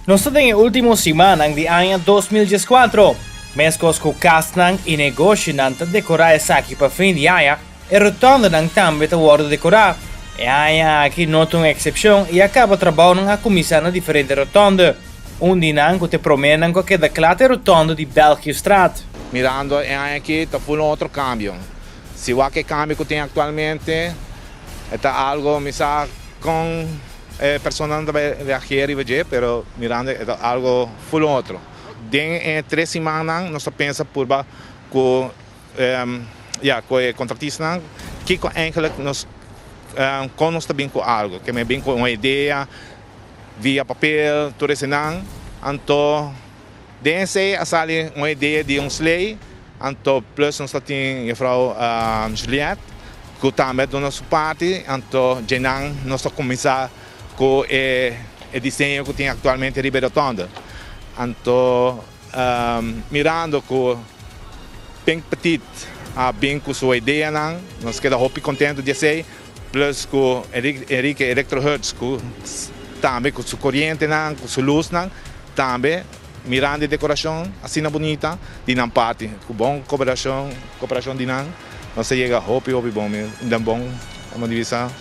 Nós tem a última semana de ano 2014. Mescos com castnang e negócio nanta decorar essa aqui para fim de ano e rotonda nang também tá hora de decorar. E aí aqui nota uma exceção e acaba trabalhando a comissão na diferente rotonda. Onde não te prometem que da clate rotonda de België Straat. Mirando aqui está full outro cambio. Se o que cambio que tem atualmente está algo misa com pessoas de viajar e ver, pero mirando é algo full outro. Em 3 semanas nós pensa por com o contratista que eigenlijk nós nós também com algo, que me bem com uma ideia via papel, tudo isso não. Então, dense a sair uma ideia de sleigh, então plus nós temos a Frau Juliette, que também da nossa parte, então já nós começar com o desenho que tem atualmente em Ribeirão Tonda. Então, mirando com bem petit, bem com sua ideia, nós quedamos muito contentes de ser, plus com Henrique Electrohertz, também com sua corrente, com sua luz, também mirando a decoração, assim bonita, de não parte, com boa cooperação de nós chega hopi bom, ainda bom, uma divisão,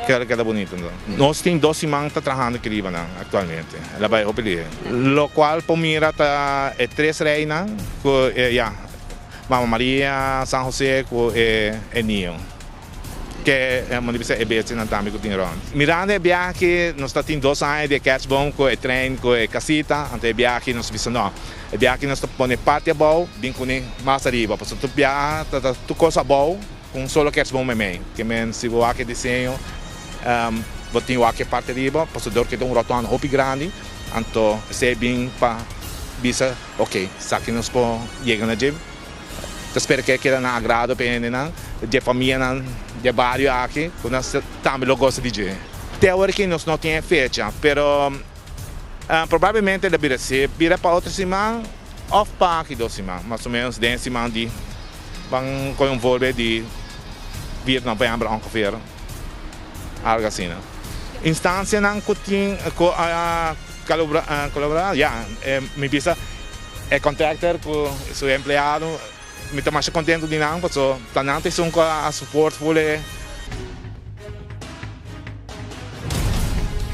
que é bonito. Nós temos 2 semanas trabalhando aqui atualmente, ela vai hopi ali. O qual por mira é 3 reinas, com Mama Maria, São José, com o Ninho. Que é uma divisão também que tem ron. Mirando a viagem, nós temos 2 anos de kerstboom com o trem, com a casita, então a viagem nós vimos não. A viagem nós põe parte boa, bem com mais arriba, porque tu viaja, tu coisa boa, com solo kerstboom também. Que men se o aqui desenho, vou ter o aqui parte arriba, porque dor que tem rotondo muito grande, então se bem para bisa, ok, sabe nós po chega na gym. Espero que quede na agrado para ele, de família, de barrio aqui, que nós também gostamos de ver. Até agora que nós não temos fecha, mas provavelmente ele vira para outra semana, ou para aqui 2 semanas, mais ou menos 10 semanas de vão envolver de vir na novembro ongeveer, algo assim. Instância não que tem colaborar, me visa é contractor com seu empregado. Me estou mais contente de não, porque tanto é um suporte